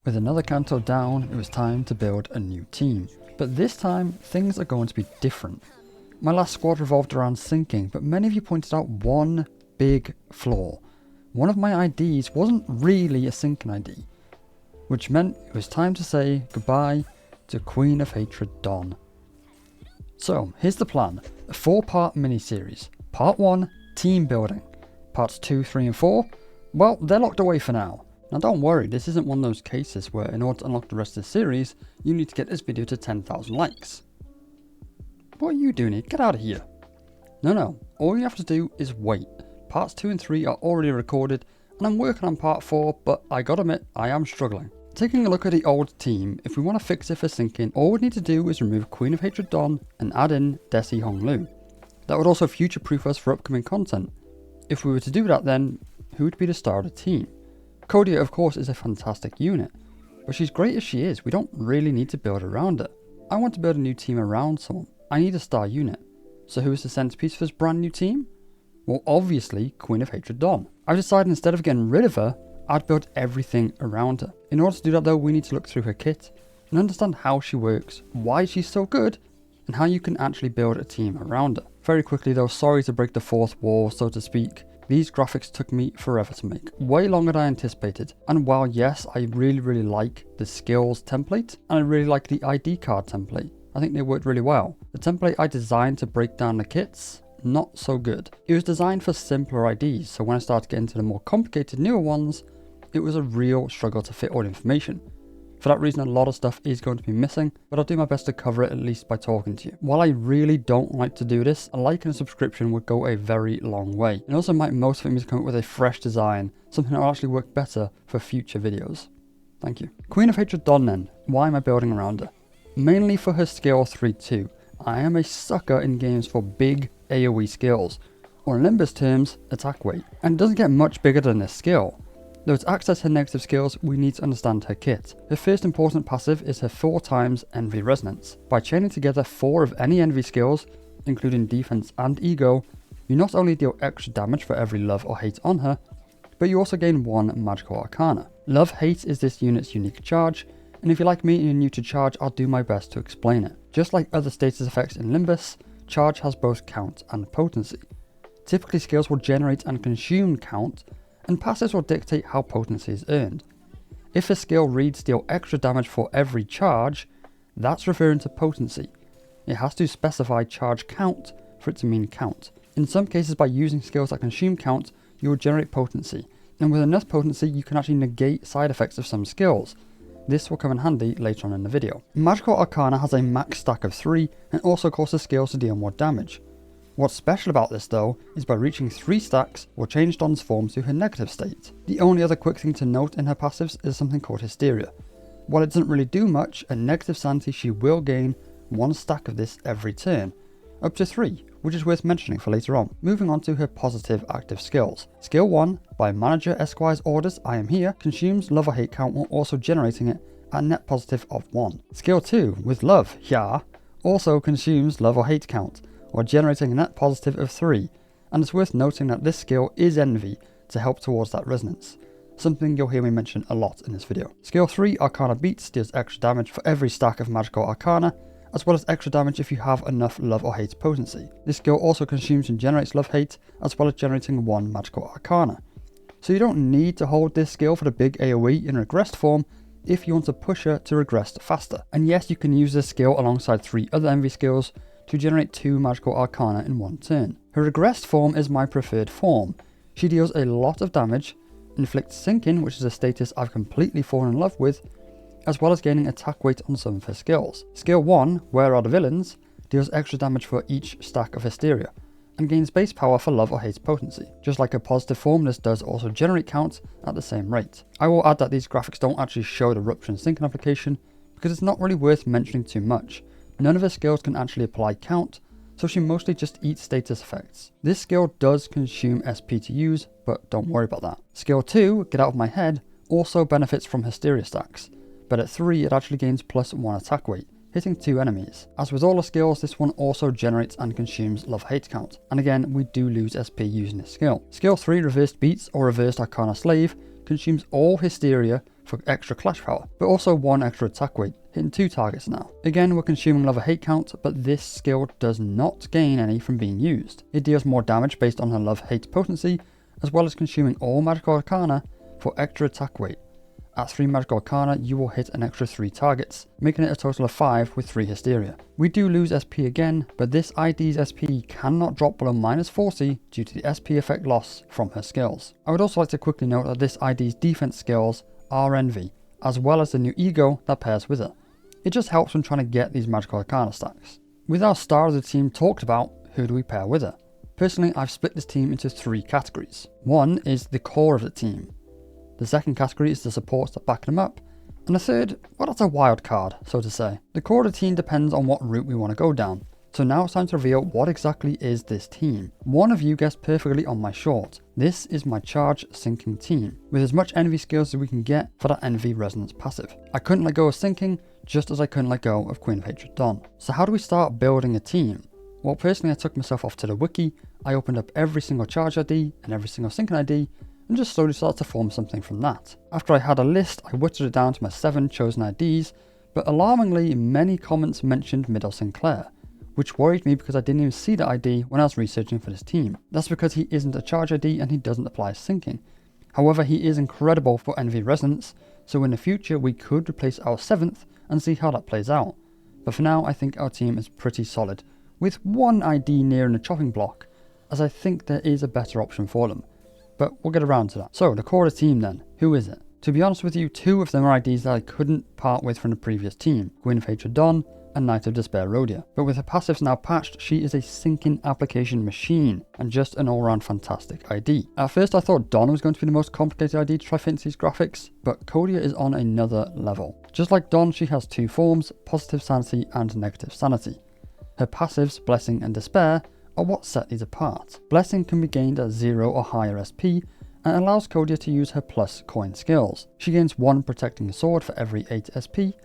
With another Kanto down, it was time to build a new team. But this time, things are going to be different. My last squad revolved around syncing, but many of you pointed out one big flaw. One of my IDs wasn't really a syncing ID, which meant it was time to say goodbye to Queen of Hatred Dawn. So, here's the plan. A 4-part mini-series. Part 1, team building. Parts 2, 3 and 4, well, they're locked away for now. Now don't worry, this isn't one of those cases where in order to unlock the rest of the series, you need to get this video to 10,000 likes. What are you doing here? Get out of here. No, all you have to do is wait. Parts 2 and 3 are already recorded, and I'm working on part 4, but I gotta admit, I am struggling. Taking a look at the old team, if we want to fix it for syncing, all we need to do is remove Queen of Hatred Dawn and add in Desi Honglu. That would also future-proof us for upcoming content. If we were to do that then, who would be the star of the team? Kodia of course is a fantastic unit, but she's great as she is, we don't really need to build around her. I want to build a new team around someone. I need a star unit. So who is the centerpiece for this brand new team? Well, obviously Queen of Hatred Dawn. I've decided instead of getting rid of her, I'd build everything around her. In order to do that though, we need to look through her kit and understand how she works, why she's so good, and how you can actually build a team around her. Very quickly though, sorry to break the fourth wall, so to speak. These graphics took me forever to make, way longer than I anticipated. And while yes, I really like the skills template, and I really like the ID card template, I think they worked really well. The template I designed to break down the kits, not so good. It was designed for simpler IDs, so when I started getting into the more complicated newer ones, it was a real struggle to fit all the information. For that reason, a lot of stuff is going to be missing, but I'll do my best to cover it at least by talking to you. While I really don't like to do this, a like and a subscription would go a very long way. And also might motivate me to come up with a fresh design, something that will actually work better for future videos. Thank you. Queen of Hatred Dawn then. Why am I building around her? Mainly for her skill 3-2. I am a sucker in games for big AoE skills, or in Limbus terms, attack weight. And it doesn't get much bigger than this skill. Though to access her negative skills, we need to understand her kit. Her first important passive is her 4x Envy Resonance. By chaining together 4 of any Envy skills, including defense and ego, you not only deal extra damage for every love or hate on her, but you also gain 1 Magical Arcana. Love-Hate is this unit's unique charge, and if you're like me and you're new to charge, I'll do my best to explain it. Just like other status effects in Limbus, charge has both count and potency. Typically skills will generate and consume count, and passives will dictate how potency is earned. If a skill reads deal extra damage for every charge, that's referring to potency. It has to specify charge count for it to mean count. In some cases, by using skills that consume count, you will generate potency, and with enough potency you can actually negate side effects of some skills. This will come in handy later on in the video. Magical Arcana has a max stack of 3 and also causes skills to deal more damage. What's special about this though, is by reaching 3 stacks, will change Dawn's form to her negative state. The only other quick thing to note in her passives is something called Hysteria. While it doesn't really do much, at negative sanity she will gain 1 stack of this every turn, up to 3, which is worth mentioning for later on. Moving on to her positive active skills. Skill 1, by Manager Esquire's orders, I am here, consumes love or hate count while also generating it at net positive of 1. Skill 2, with love, yeah, also consumes love or hate count, or generating a net positive of 3, and it's worth noting that this skill is Envy to help towards that resonance, something you'll hear me mention a lot in this video. Skill 3, Arcana Beats, deals extra damage for every stack of Magical Arcana, as well as extra damage if you have enough love or hate potency. This skill also consumes and generates love-hate, as well as generating 1 Magical Arcana. So you don't need to hold this skill for the big AoE in regressed form if you want to push her to regressed faster. And yes, you can use this skill alongside 3 other Envy skills to generate 2 Magical Arcana in 1 turn. Her regressed form is my preferred form. She deals a lot of damage, inflicts sinking, which is a status I've completely fallen in love with, as well as gaining attack weight on some of her skills. Skill 1, Where Are the Villains, deals extra damage for each stack of Hysteria, and gains base power for love or hate potency. Just like a positive form, this does also generate count at the same rate. I will add that these graphics don't actually show the Rupture and Sinking application, because it's not really worth mentioning too much. None of her skills can actually apply count, so she mostly just eats status effects. This skill does consume SP to use, but don't worry about that. Skill 2, Get Out of My Head, also benefits from Hysteria stacks, but at 3 it actually gains +1 attack weight, hitting 2 enemies. As with all the skills, this one also generates and consumes love-hate count, and again we do lose SP using this skill. Skill 3, Reversed Beats or Reversed Arcana Slave, consumes all Hysteria for extra clash power, but also 1 extra attack weight, hitting 2 targets now. Again, we're consuming love or hate count, but this skill does not gain any from being used. It deals more damage based on her love-hate potency, as well as consuming all magical arcana for extra attack weight. At 3 magical arcana, you will hit an extra 3 targets, making it a total of 5 with 3 hysteria. We do lose SP again, but this ID's SP cannot drop below -40 due to the SP effect loss from her skills. I would also like to quickly note that this ID's defense skills are envy, as well as the new ego that pairs with it. It just helps when trying to get these magical arcana stacks. With our star of the team talked about, who do we pair with her? Personally, I've split this team into 3 categories. One is the core of the team. The second category is the supports that back them up. And the third, well, that's a wild card, so to say. The core of the team depends on what route we want to go down. So now it's time to reveal what exactly is this team. One of you guessed perfectly on my short. This is my charge sinking team, with as much envy skills as we can get for that envy resonance passive. I couldn't let go of sinking, just as I couldn't let go of Queen of Hatred Dawn. So how do we start building a team? Well, personally I took myself off to the wiki, I opened up every single charge ID and every single sinking ID, and just slowly started to form something from that. After I had a list, I whittled it down to my 7 chosen IDs, but alarmingly many comments mentioned Middle Sinclair, which worried me because I didn't even see the ID when I was researching for this team. That's because he isn't a charge ID and he doesn't apply sinking. However, he is incredible for envy resonance, so in the future we could replace our 7th and see how that plays out. But for now I think our team is pretty solid, with 1 ID near in the chopping block, as I think there is a better option for them. But we'll get around to that. So the core of the team then, who is it? To be honest with you, 2 of them are IDs that I couldn't part with from the previous team, Queen of Hatred Dawn and Knight of Despair Rhodia. But with her passives now patched, she is a sinking application machine and just an all-round fantastic ID. At first I thought Dawn was going to be the most complicated ID to try fit into these graphics, but Kodia is on another level. Just like Dawn, she has 2 forms, positive sanity and negative sanity. Her passives, Blessing and Despair, are what set these apart. Blessing can be gained at 0 or higher SP and allows Kodia to use her plus coin skills. She gains 1 protecting sword for every 8 SP,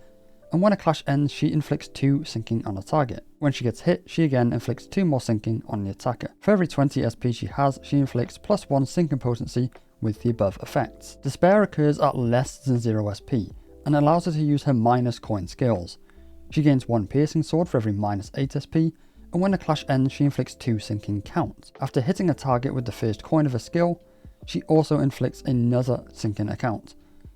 and when a clash ends she inflicts 2 sinking on the target. When she gets hit, she again inflicts 2 more sinking on the attacker. For every 20 SP she has, she inflicts +1 sinking potency with the above effects. Despair occurs at less than 0 SP and allows her to use her minus coin skills. She gains 1 piercing sword for every -8 SP, and when the clash ends she inflicts 2 sinking count. After hitting a target with the first coin of her skill, she also inflicts another sinking account,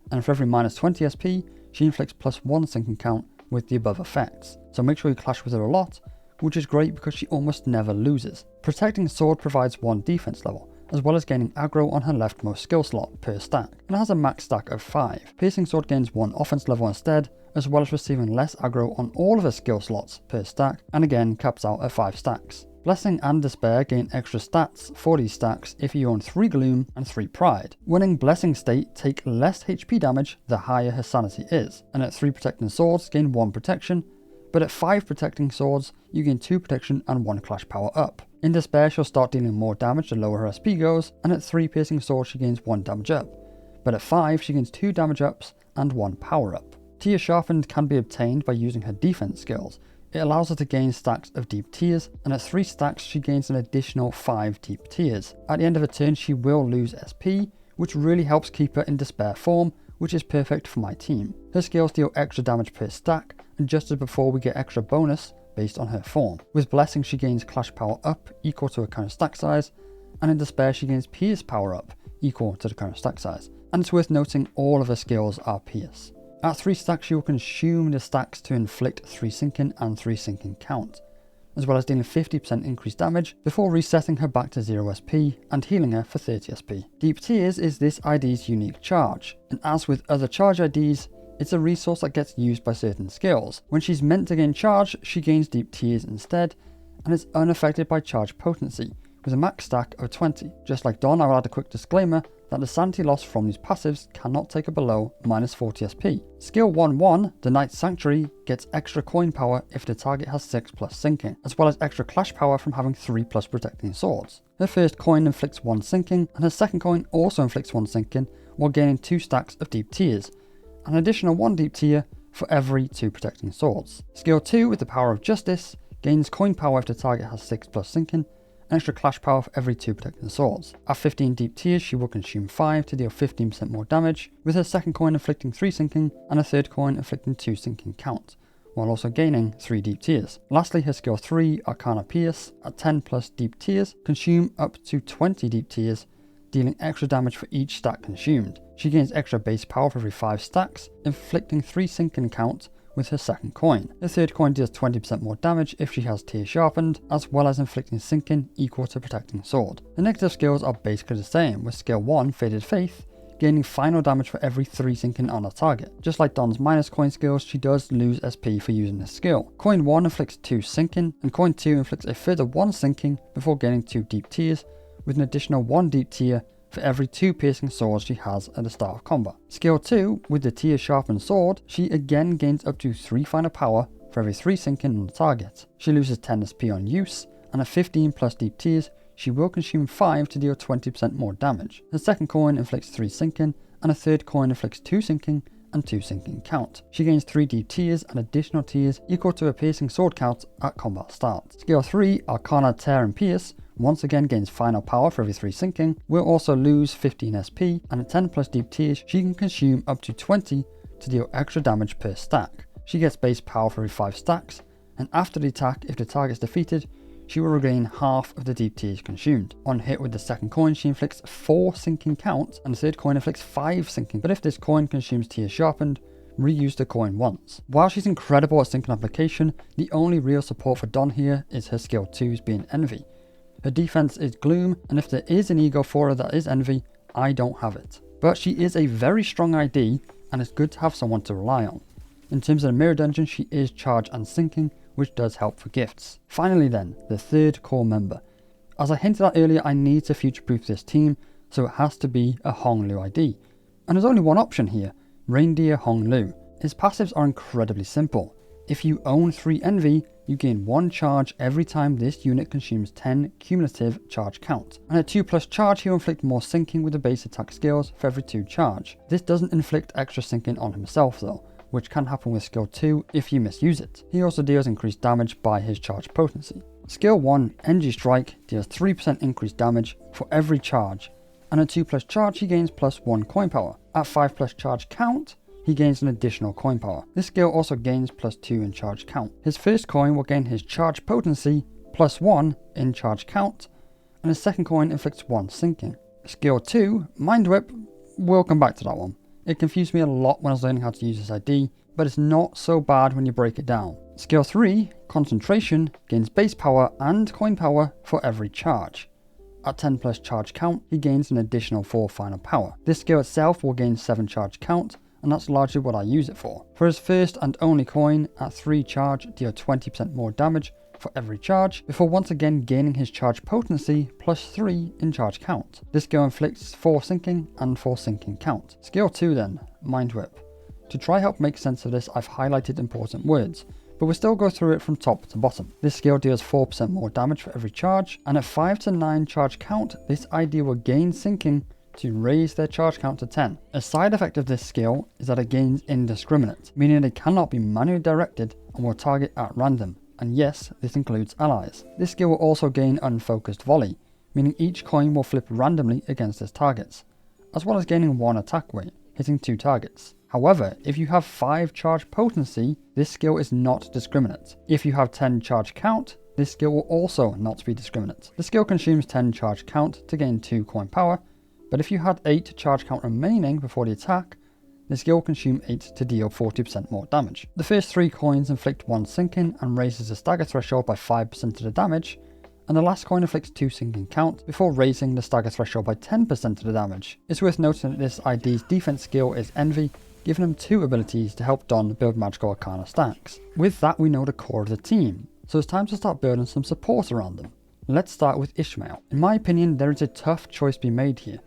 and for every -20 SP she inflicts +1 sinking count with the above effects. So make sure you clash with her a lot, which is great because she almost never loses. Protecting sword provides 1 defense level, as well as gaining aggro on her leftmost skill slot per stack, and has a max stack of 5. Piercing sword gains 1 offense level instead, as well as receiving less aggro on all of her skill slots per stack, and again caps out at 5 stacks. Blessing and Despair gain extra stats for these stacks if you own 3 Gloom and 3 Pride. When in Blessing state, take less HP damage the higher her sanity is, and at 3 protecting swords gain 1 protection, but at 5 protecting swords you gain 2 protection and 1 clash power up. In Despair she'll start dealing more damage the lower her SP goes, and at 3 piercing swords she gains 1 damage up, but at 5 she gains 2 damage ups and 1 power up. Tear Sharpened can be obtained by using her defense skills. It allows her to gain stacks of deep tears, and at 3 stacks she gains an additional 5 deep tears. At the end of a turn she will lose SP, which really helps keep her in Despair form, which is perfect for my team. Her skills deal extra damage per stack, and just as before we get extra bonus based on her form. With Blessing she gains Clash Power up equal to her current stack size, and in Despair she gains Pierce Power up equal to the current stack size. And it's worth noting all of her skills are Pierce. At 3 stacks she will consume the stacks to inflict 3 sinking and 3 sinking count, as well as dealing 50% increased damage before resetting her back to 0 SP and healing her for 30 SP. Deep Tears is this ID's unique charge, and as with other charge IDs, it's a resource that gets used by certain skills. When she's meant to gain charge, she gains Deep Tears instead, and is unaffected by charge potency, with a max stack of 20. Just like Dawn, I will add a quick disclaimer that the sanity loss from these passives cannot take her below -40 SP. Skill 1-1, the Knight's Sanctuary, gets extra coin power if the target has 6+ sinking, as well as extra clash power from having 3+ protecting swords. Her first coin inflicts 1 sinking, and her second coin also inflicts 1 sinking, while gaining 2 stacks of Deep Tears, an additional 1 Deep Tear for every 2 protecting swords. Skill 2, with the Power of Justice, gains coin power if the target has 6+ sinking, an extra clash power for every 2 protecting swords. At 15 deep tears, she will consume 5 to deal 15% more damage, with her second coin inflicting 3 sinking and a third coin inflicting 2 sinking count, while also gaining 3 deep tears. Lastly, her skill 3, Arcana Pierce, at 10 plus deep tears, consume up to 20 deep tears, dealing extra damage for each stack consumed. She gains extra base power for every 5 stacks, inflicting 3 sinking count with her second coin. The third coin deals 20% more damage if she has Tear Sharpened, as well as inflicting sinking equal to protecting sword. The negative skills are basically the same, with skill 1, Faded Faith, gaining final damage for every 3 sinking on a target. Just like Dawn's minus coin skills, she does lose SP for using this skill. Coin 1 inflicts 2 sinking, and coin 2 inflicts a further 1 sinking before gaining 2 deep tears, with an additional 1 deep tear for every 2 piercing swords she has at the start of combat. Skill 2, with the Tear Sharpened Sword, she again gains up to 3 final power for every 3 sinking on the target. She loses 10 SP on use, and at 15 plus deep tears, she will consume 5 to deal 20% more damage. The second coin inflicts 3 sinking, and a third coin inflicts 2 sinking and 2 sinking count. She gains 3 deep tears and additional tears equal to a piercing sword count at combat start. Skill 3, Arcana Tear and Pierce, once again gains final power for every 3 sinking, will also lose 15 SP, and at 10 plus deep tears, she can consume up to 20 to deal extra damage per stack. She gets base power for every 5 stacks, and after the attack, if the target is defeated, she will regain half of the deep tears consumed. On hit with the second coin, she inflicts 4 sinking count, and the third coin inflicts 5 sinking, but if this coin consumes Tear Sharpened, reuse the coin once. While she's incredible at sinking application, the only real support for Dawn here is her skill 2's being Envy. Her defense is Gloom, and if there is an ego for her that is Envy, I don't have it. But she is a very strong ID, and it's good to have someone to rely on. In terms of the mirror dungeon, she is Charge and Sinking, which does help for gifts. Finally then, the third core member. As I hinted at earlier, I need to future-proof this team, so it has to be a Hong Lu ID. And there's only one option here, Reindeer Hong Lu. His passives are incredibly simple. If you own 3 Envy, you gain 1 charge every time this unit consumes 10 cumulative charge count. And at 2 plus charge, he'll inflict more sinking with the base attack skills for every 2 charge. This doesn't inflict extra sinking on himself though, which can happen with skill 2 if you misuse it. He also deals increased damage by his charge potency. Skill 1, NG Strike, deals 3% increased damage for every charge, and at 2 plus charge he gains plus 1 coin power. At 5 plus charge count, he gains an additional coin power. This skill also gains plus 2 in charge count. His first coin will gain his charge potency plus 1 in charge count, and his second coin inflicts 1 sinking. Skill 2, Mind Whip, we'll come back to that one. It confused me a lot when I was learning how to use this ID, but it's not so bad when you break it down. Skill 3, Concentration, gains base power and coin power for every charge. At 10 plus charge count, he gains an additional 4 final power. This skill itself will gain 7 charge count, and that's largely what I use it for. For his first and only coin, at 3 charge, deal 20% more damage for every charge, before once again gaining his charge potency plus 3 in charge count. This skill inflicts 4 sinking and 4 sinking count. Skill 2 then, Mind Whip. To try help make sense of this, I've highlighted important words, but we'll still go through it from top to bottom. This skill deals 4% more damage for every charge, and at 5 to 9 charge count, this ID will gain sinking to raise their charge count to 10. A side effect of this skill is that it gains indiscriminate, meaning they cannot be manually directed and will target at random, and yes, this includes allies. This skill will also gain unfocused volley, meaning each coin will flip randomly against its targets, as well as gaining 1 attack weight, hitting 2 targets. However, if you have 5 charge potency, this skill is not discriminate. If you have 10 charge count, this skill will also not be discriminate. The skill consumes 10 charge count to gain 2 coin power, but if you had 8 charge count remaining before the attack, the skill will consume 8 to deal 40% more damage. The first 3 coins inflict 1 sinking and raises the stagger threshold by 5% of the damage, and the last coin inflicts 2 sinking count before raising the stagger threshold by 10% of the damage. It's worth noting that this ID's defense skill is Envy, giving him 2 abilities to help Dawn build magical arcana stacks. With that, we know the core of the team, so it's time to start building some support around them. Let's start with Ishmael. In my opinion, there is a tough choice to be made here.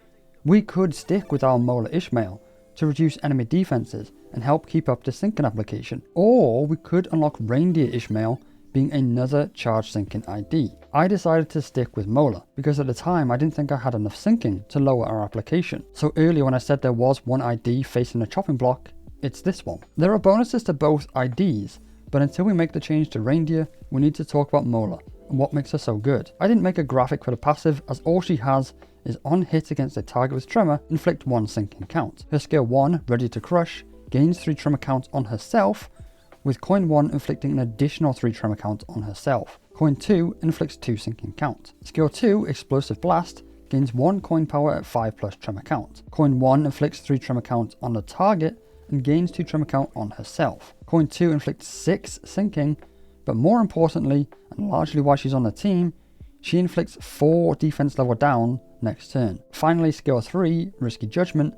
We could stick with our Mola Ishmael to reduce enemy defenses and help keep up the sinking application, or we could unlock Reindeer Ishmael being another charge sinking ID. I decided to stick with Mola because at the time I didn't think I had enough sinking to lower our application. So earlier when I said there was one ID facing a chopping block, it's this one. There are bonuses to both IDs, but until we make the change to Reindeer, we need to talk about Mola, and and what makes her so good. I didn't make a graphic for the passive, as all she has is on hit against a target with Tremor, inflict 1 sinking count. Her skill 1, Ready to Crush, gains 3 Tremor counts on herself, with coin 1 inflicting an additional 3 Tremor counts on herself. Coin 2 inflicts 2 sinking count. Skill 2, Explosive Blast, gains 1 coin power at 5 plus Tremor count. Coin 1 inflicts 3 Tremor count on the target and gains 2 Tremor count on herself. Coin 2 inflicts 6 sinking, but more importantly, and largely why she's on the team, she inflicts 4 defense level down next turn. Finally, skill 3, Risky Judgment.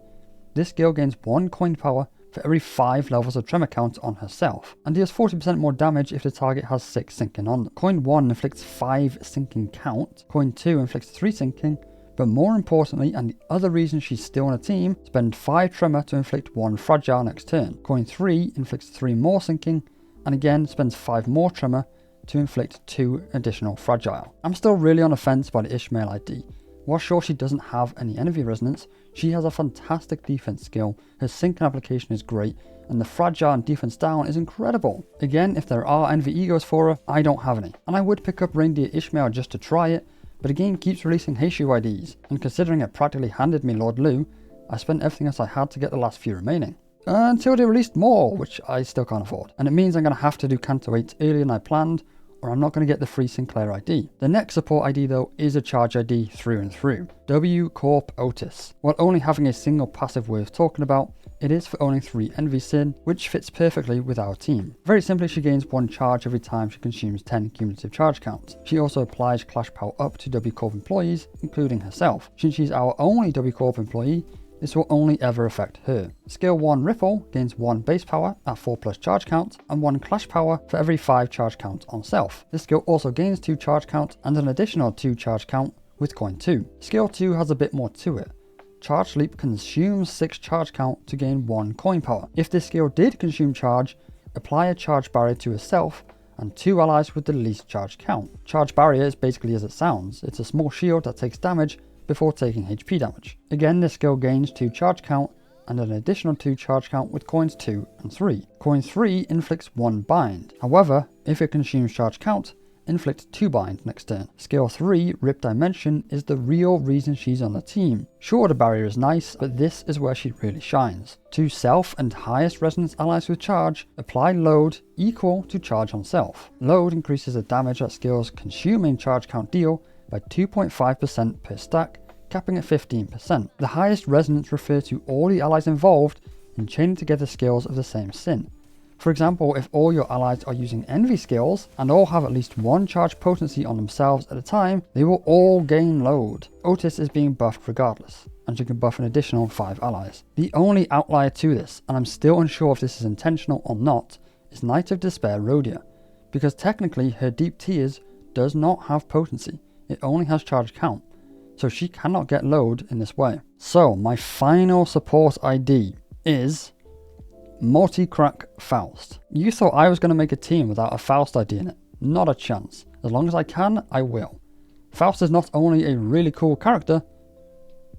This skill gains 1 coin power for every 5 levels of Tremor count on herself, and deals 40% more damage if the target has 6 sinking on them. Coin 1 inflicts 5 sinking count, coin 2 inflicts 3 sinking, but more importantly, and the other reason she's still on a team, spend 5 Tremor to inflict 1 fragile next turn. Coin 3 inflicts 3 more sinking, and again spends 5 more Tremor to inflict 2 additional fragile. I'm still really on the fence by the Ishmael ID. While sure she doesn't have any envy resonance, she has a fantastic defense skill, her sinking application is great, and the fragile and defense down is incredible. Again, if there are envy egos for her, I don't have any. And I would pick up Reindeer Ishmael just to try it, but the game keeps releasing Heishu IDs, and considering it practically handed me Lord Lu, I spent everything else I had to get the last few remaining. Until they released more, which I still can't afford. And it means I'm going to have to do Canto 8 earlier than I planned, or I'm not going to get the free Sinclair ID. The next support ID though is a charge ID through and through. W Corp Otis. While only having a single passive worth talking about, it is for owning 3 Envy Sin, which fits perfectly with our team. Very simply, she gains 1 charge every time she consumes 10 cumulative charge counts. She also applies Clash Power up to W Corp employees, including herself. Since she's our only W Corp employee, this will only ever affect her. Skill 1 Ripple gains 1 base power at 4 plus charge count and 1 clash power for every 5 charge count on self. This skill also gains 2 charge count and an additional 2 charge count with coin 2. Skill 2 has a bit more to it. Charge Leap consumes 6 charge count to gain 1 coin power. If this skill did consume charge, apply a charge barrier to herself and 2 allies with the least charge count. Charge barrier is basically as it sounds. It's a small shield that takes damage before taking HP damage. Again, this skill gains 2 charge count and an additional 2 charge count with coins 2 and 3. Coin 3 inflicts 1 bind. However, if it consumes charge count, inflict 2 bind next turn. Skill 3, Rip Dimension, is the real reason she's on the team. Sure, the barrier is nice, but this is where she really shines. 2 self and highest resonance allies with charge apply load equal to charge on self. Load increases the damage that skills consuming charge count deal by 2.5% per stack, capping at 15%. The highest resonance refers to all the allies involved in chaining together skills of the same sin. For example, if all your allies are using envy skills and all have at least 1 charge potency on themselves at a time, they will all gain load. Otis is being buffed regardless, and she can buff an additional 5 allies. The only outlier to this, and I'm still unsure if this is intentional or not, is Knight of Despair Rhodia, because technically her Deep Tears does not have potency. It only has charge count, so she cannot get load in this way. So my final support ID is Multi-Crack Faust. You thought I was going to make a team without a Faust ID in it. Not a chance. As long as I can, I will. Faust is not only a really cool character,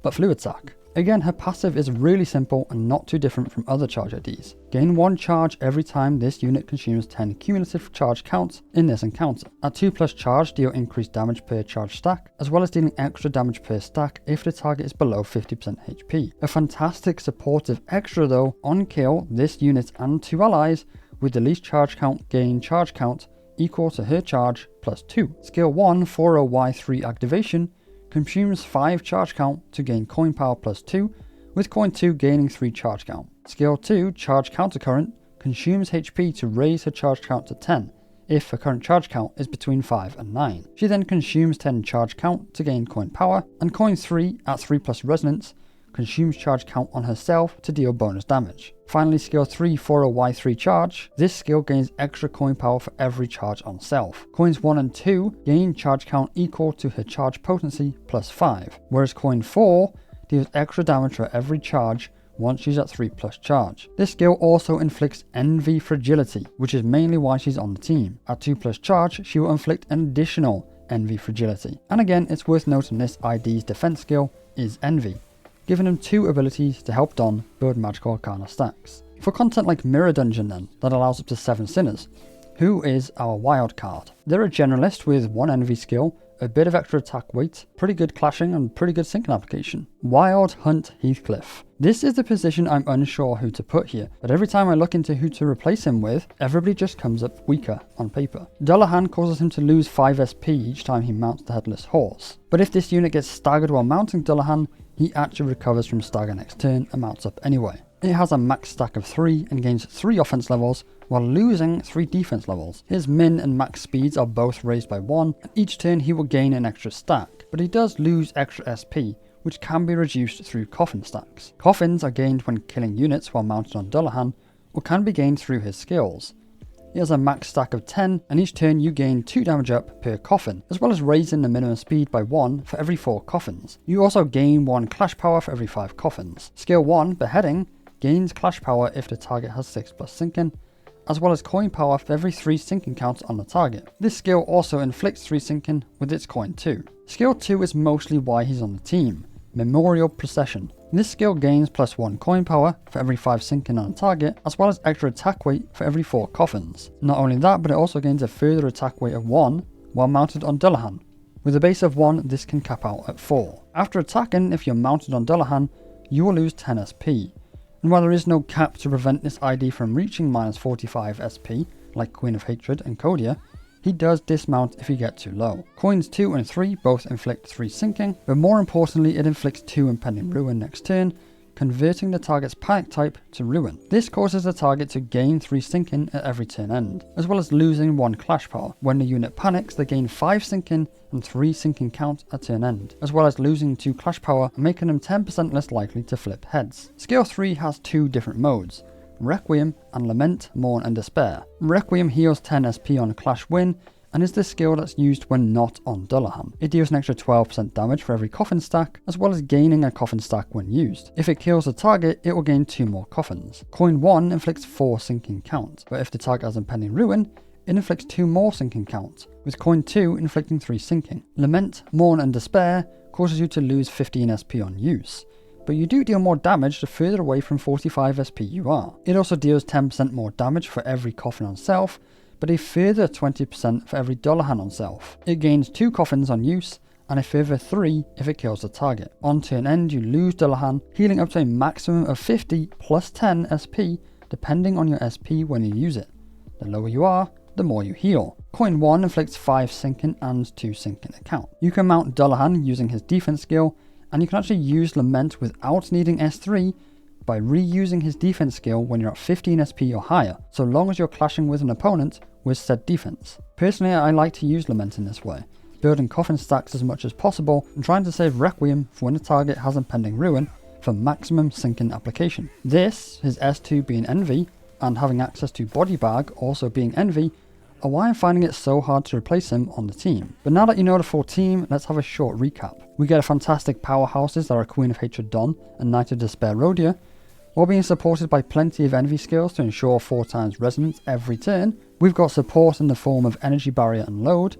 but Fluid Sac. Again, her passive is really simple and not too different from other charge IDs. Gain 1 charge every time this unit consumes 10 cumulative charge counts in this encounter. At 2 plus charge, deal increased damage per charge stack, as well as dealing extra damage per stack if the target is below 50% HP. A fantastic supportive extra though, on kill, this unit and 2 allies with the least charge count gain charge count equal to her charge plus 2. Skill 1 40Y3 activation consumes 5 charge count to gain coin power plus 2, with coin 2 gaining 3 charge count. Skill 2, Charge Countercurrent, consumes HP to raise her charge count to 10, if her current charge count is between 5 and 9. She then consumes 10 charge count to gain coin power, and coin 3 at 3 plus resonance consumes charge count on herself to deal bonus damage. Finally, skill 3 40Y3 charge. This skill gains extra coin power for every charge on self. Coins 1 and 2 gain charge count equal to her charge potency plus 5, whereas coin 4 deals extra damage for every charge once she's at 3 plus charge. This skill also inflicts Envy Fragility, which is mainly why she's on the team. At 2 plus charge, she will inflict an additional Envy Fragility. And again, it's worth noting this ID's defense skill is Envy, giving him 2 abilities to help Don build magical arcana stacks. For content like Mirror Dungeon then, that allows up to 7 sinners, Who is our wild card? They're a generalist with 1 envy skill, a bit of extra attack weight, pretty good clashing and pretty good syncing application. Wild Hunt Heathcliff. This is the position I'm unsure who to put here, but every time I look into who to replace him with, everybody just comes up weaker on paper. Dullahan causes him to lose 5 SP each time he mounts the Headless Horse, but if this unit gets staggered while mounting Dullahan, he actually recovers from stagger next turn and mounts up anyway. It has a max stack of 3 and gains 3 offense levels while losing 3 defense levels. His min and max speeds are both raised by 1, and each turn he will gain an extra stack, but he does lose extra SP, which can be reduced through coffin stacks. Coffins are gained when killing units while mounted on Dullahan, or can be gained through his skills. He has a max stack of 10, and each turn you gain 2 damage up per coffin, as well as raising the minimum speed by 1 for every 4 coffins. You also gain 1 clash power for every 5 coffins. Skill 1, Beheading, gains clash power if the target has 6+ sinking, as well as coin power for every 3 sinking counts on the target. This skill also inflicts 3 sinking with its coin 2. Skill 2 is mostly why he's on the team, Memorial Procession. This skill gains +1 coin power for every 5 sinking on a target, as well as extra attack weight for every 4 coffins. Not only that, but it also gains a further attack weight of 1 while mounted on Dullahan. With a base of 1, this can cap out at 4. After attacking, if you're mounted on Dullahan, you will lose 10 SP. And while there is no cap to prevent this ID from reaching -45 SP, like Queen of Hatred and Kodia, he does dismount if you get too low. Coins 2 and 3 both inflict 3 sinking, but more importantly it inflicts 2 impending ruin next turn, converting the target's panic type to ruin. This causes the target to gain 3 sinking at every turn end, as well as losing 1 clash power. When the unit panics, they gain 5 sinking and 3 sinking count at turn end, as well as losing 2 clash power and making them 10% less likely to flip heads. Skill 3 has 2 different modes, Requiem and Lament, Mourn and Despair. Requiem heals 10 SP on a clash win, and is the skill that's used when not on Dullahan. It deals an extra 12% damage for every coffin stack, as well as gaining a coffin stack when used. If it kills a target, it will gain 2 more coffins. Coin 1 inflicts 4 sinking count, but if the target has impending ruin, it inflicts 2 more sinking count, with coin 2 inflicting 3 sinking. Lament, Mourn and Despair causes you to lose 15 SP on use, but you do deal more damage the further away from 45 SP you are. It also deals 10% more damage for every coffin on self, but a further 20% for every Dullahan on self. It gains 2 coffins on use, and a further 3 if it kills the target. On turn end you lose Dullahan, healing up to a maximum of 50 plus 10 SP depending on your SP when you use it. The lower you are, the more you heal. Coin 1 inflicts 5 sinking and 2 sinking account. You can mount Dullahan using his defense skill, and you can actually use Lament without needing S3 by reusing his defense skill when you're at 15 SP or higher, so long as you're clashing with an opponent with said defense. Personally, I like to use Lament in this way, building coffin stacks as much as possible and trying to save Requiem for when the target has impending ruin for maximum sinking application. This, his S2 being Envy, and having access to Body Bag also being Envy, are why I'm finding it so hard to replace him on the team. But now that you know the full team, let's have a short recap. We get a fantastic powerhouses that are Queen of Hatred Don and Knight of Despair Rhodia, while being supported by plenty of Envy skills to ensure 4 times resonance every turn. We've got support in the form of Energy Barrier and Load,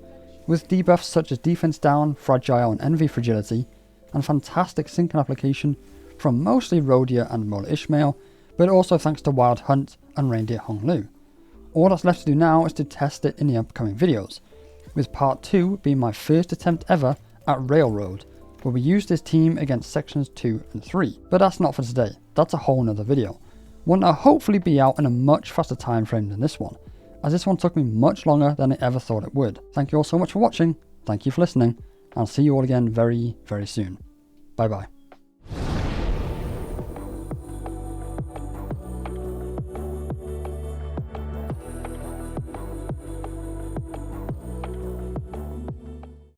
with debuffs such as Defense Down, Fragile and Envy Fragility, and fantastic sinking application from mostly Rhodia and Mola Ishmael, but also thanks to Wild Hunt and Reindeer Honglu. All that's left to do now is to test it in the upcoming videos, with part 2 being my first attempt ever at Railroad, where we used this team against sections 2 and 3. But that's not for today, that's a whole nother video. One that'll hopefully be out in a much faster time frame than this one, as this one took me much longer than I ever thought it would. Thank you all so much for watching, thank you for listening, and I'll see you all again very, very soon. Bye bye.